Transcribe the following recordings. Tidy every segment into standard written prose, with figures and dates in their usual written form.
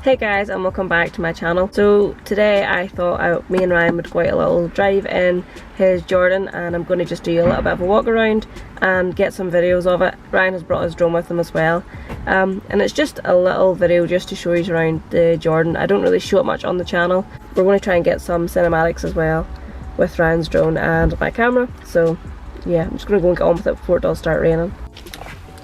Hey guys, and welcome back to my channel. So today I thought me and Ryan would go out a little drive in his Jordan, and I'm going to just do a little bit of a walk around and get some videos of it. Ryan has brought his drone with him as well, and it's just a little video just to show you around the Jordan. I don't really show it much on the channel. We're going to try and get some cinematics as well with Ryan's drone and my camera. So yeah, I'm just going to go and get on with it before it does start raining.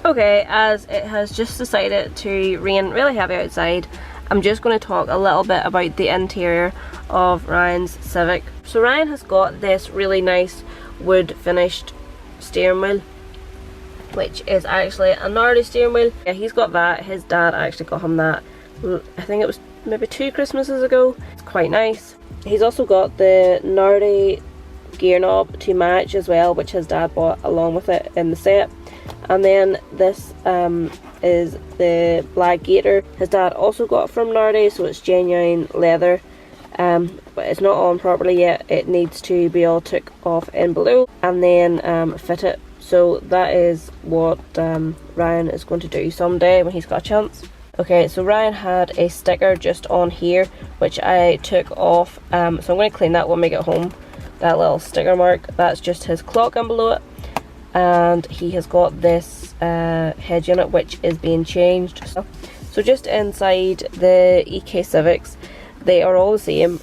Okay, as it has just decided to rain really heavy outside, I'm just going to talk a little bit about the interior of Ryan's Civic. So Ryan has got this really nice wood finished steering wheel, which is actually a Nardi steering wheel. Yeah, he's got that. His dad actually got him that, I think it was maybe 2 Christmases ago. It's quite nice. He's also got the Nardi gear knob to match as well, which his dad bought along with it in the set. And then this is the black gator. His dad also got from Nardi, so it's genuine leather, but it's not on properly yet. It needs to be all took off in below and then fit it. So that is what Ryan is going to do someday when he's got a chance. Okay, so Ryan had a sticker just on here which I took off, so I'm going to clean that when we get home. That little sticker mark, that's just his clock and below it. And he has got this head unit which is being changed. So just inside the EK Civics, they are all the same.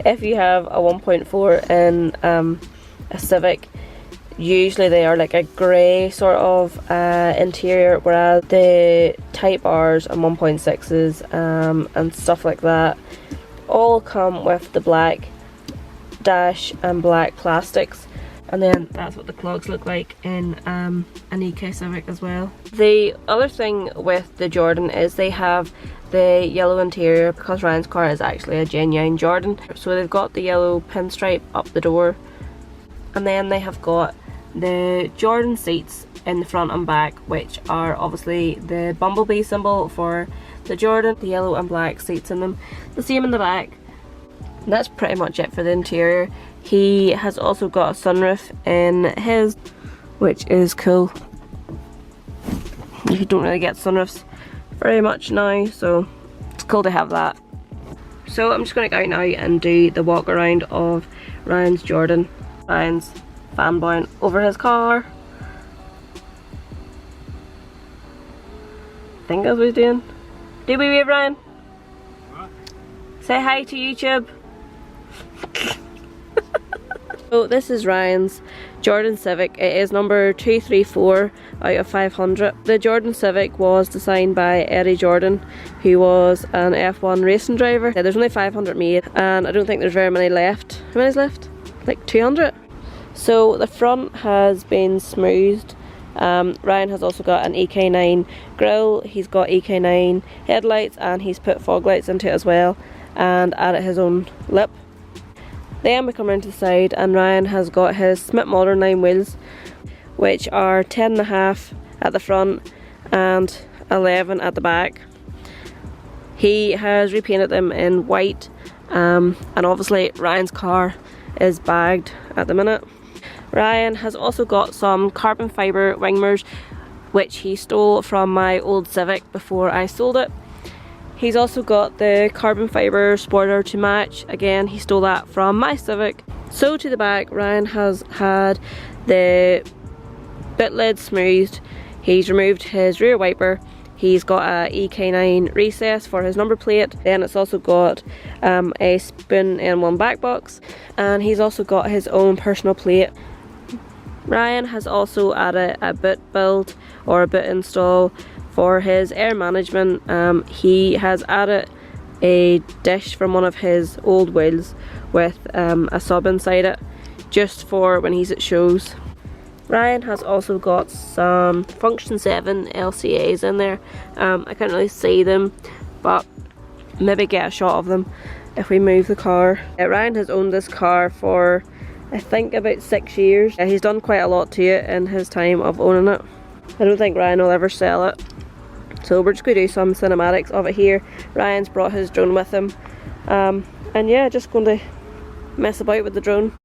If you have a 1.4 in a Civic, usually they are like a grey sort of interior, whereas the Type R's and 1.6s and stuff like that all come with the black dash and black plastics. And then that's what the clogs look like in an EK Civic as well. The other thing with the Jordan is they have the yellow interior, because Ryan's car is actually a genuine Jordan. So they've got the yellow pinstripe up the door, and then they have got the Jordan seats in the front and back, which are obviously the bumblebee symbol for the Jordan. The yellow and black seats in them, the same in the back. And that's pretty much it for the interior. He has also got a sunroof in his, which is cool. You don't really get sunroofs very much now, so it's cool to have that. So I'm just going to go out now and do the walk around of Ryan's Jordan. Ryan's fanboying over his car. I think that's what he's doing. Do we wave, Ryan? What? Say hi to YouTube. So this is Ryan's Jordan Civic. It is number 234 out of 500. The Jordan Civic was designed by Eddie Jordan, who was an F1 racing driver. There's only 500 made, and I don't think there's very many left. How many's left? Like 200? So the front has been smoothed. Ryan has also got an EK9 grille. He's got EK9 headlights, and he's put fog lights into it as well, and added his own lip. Then we come around to the side, and Ryan has got his Smith Modern 9 wheels, which are 10.5 at the front and 11 at the back. He has repainted them in white, and obviously Ryan's car is bagged at the minute. Ryan has also got some carbon fibre wing mirrors, which he stole from my old Civic before I sold it. He's also got the carbon fibre spoiler to match. Again, he stole that from my Civic. So to the back, Ryan has had the bit lid smoothed. He's removed his rear wiper. He's got a EK9 recess for his number plate. Then it's also got a spoon and one back box. And he's also got his own personal plate. Ryan has also added a boot build or a boot install for his air management. He has added a dish from one of his old wheels with a sub inside it, just for when he's at shows. Ryan has also got some Function 7 LCAs in there. I can't really see them, but maybe get a shot of them if we move the car. Ryan has owned this car for I think about 6 years. He's done quite a lot to it in his time of owning it. I don't think Ryan will ever sell it. So we're just going to do some cinematics of it here. Ryan's brought his drone with him. And yeah, just going to mess about with the drone.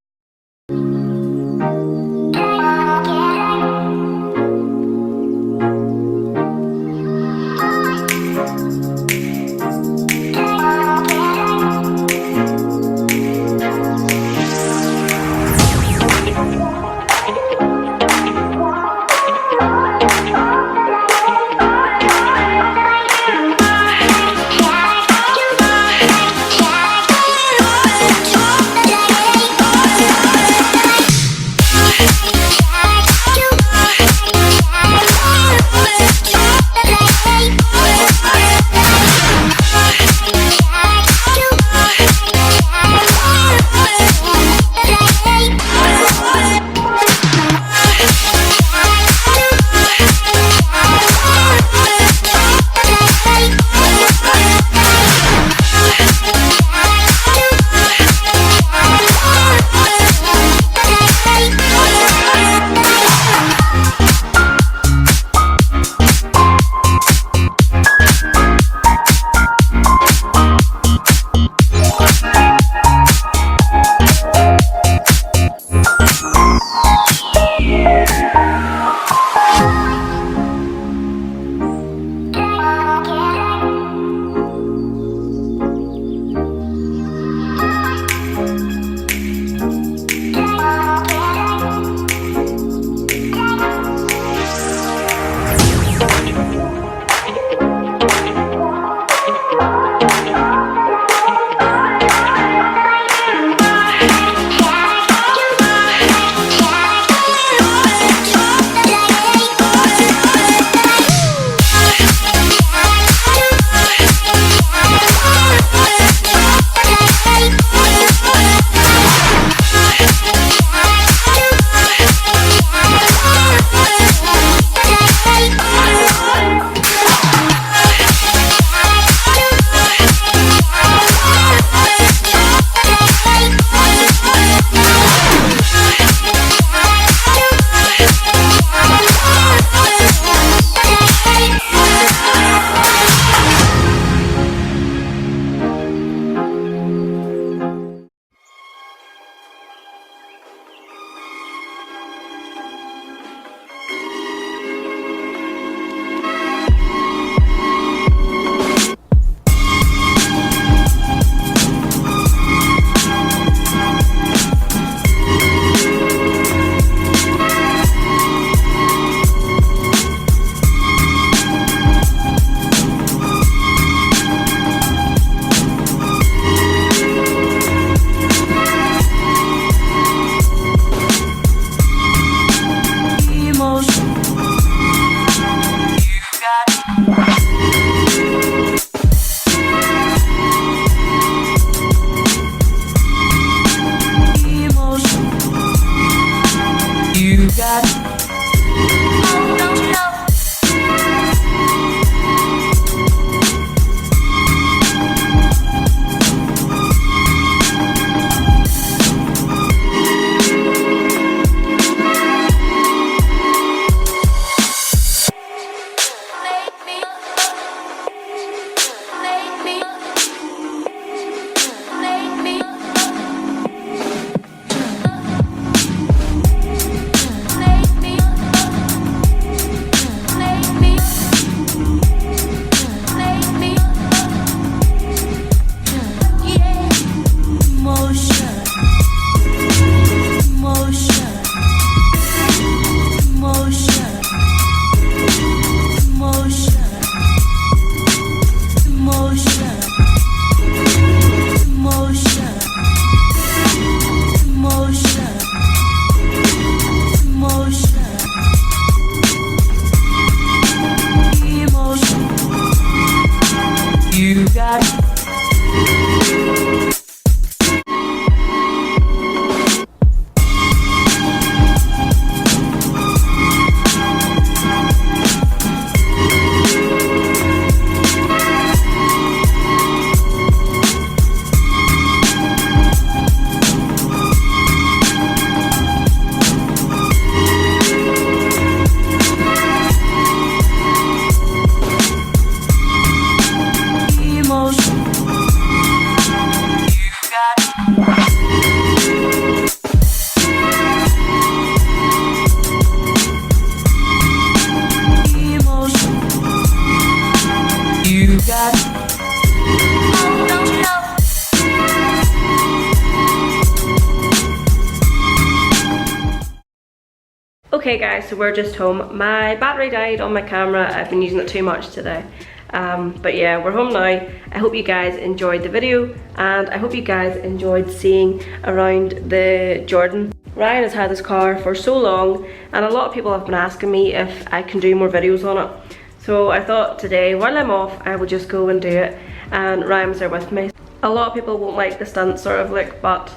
Okay guys, so we're just home. My battery died on my camera. I've been using it too much today. But yeah, we're home now. I hope you guys enjoyed the video, and I hope you guys enjoyed seeing around the Jordan. Ryan has had this car for so long, and a lot of people have been asking me if I can do more videos on it. So I thought today, while I'm off, I would just go and do it, and Ryan's there with me. A lot of people won't like the stunt sort of look, but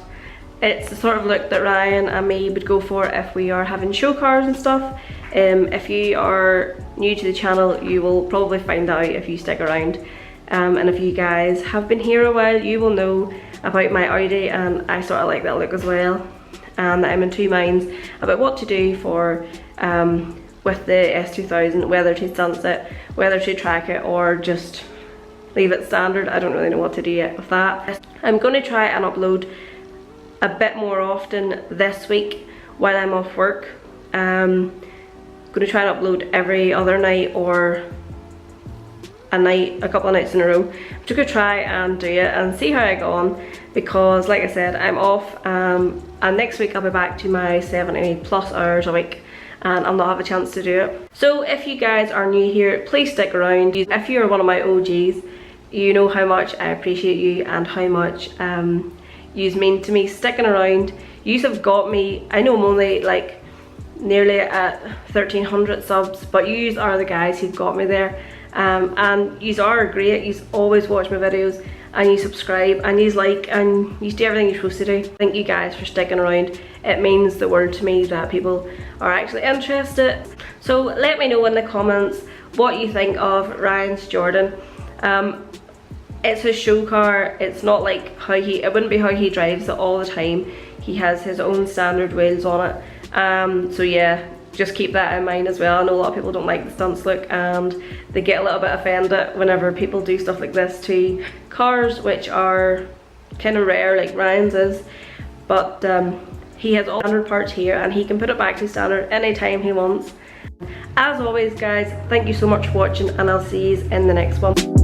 it's the sort of look that Ryan and me would go for if we are having show cars and stuff. If you are new to the channel, you will probably find out if you stick around. And if you guys have been here a while, you will know about my Audi, and I sort of like that look as well. And I'm in two minds about what to do for with the S2000, whether to stunt it, whether to track it, or just leave it standard. I don't really know what to do yet with that. I'm going to try and upload a bit more often this week while I'm off work. I'm going to try and upload every other night or a couple of nights in a row. I'm just going to try and do it and see how I go on, because like I said, I'm off and next week I'll be back to my 70 plus hours a week, and I'll not have a chance to do it. So if you guys are new here, please stick around. If you're one of my OGs, you know how much I appreciate you and how much yous mean to me sticking around. Yous have got me, I know I'm only like nearly at 1300 subs, but yous are the guys who've got me there, and yous are great. Yous always watch my videos, and you subscribe, and yous like, and yous do everything you're supposed to do. Thank you guys for sticking around. It means the world to me that people are actually interested. So let me know in the comments what you think of Ryan's Jordan. It's his show car. It's not like it wouldn't be how he drives it all the time. He has his own standard wheels on it. So yeah, just keep that in mind as well. I know a lot of people don't like the stunts look, and they get a little bit offended whenever people do stuff like this to cars, which are kind of rare, like Ryan's is. But he has all standard parts here, and he can put it back to standard anytime he wants. As always guys, thank you so much for watching, and I'll see you in the next one.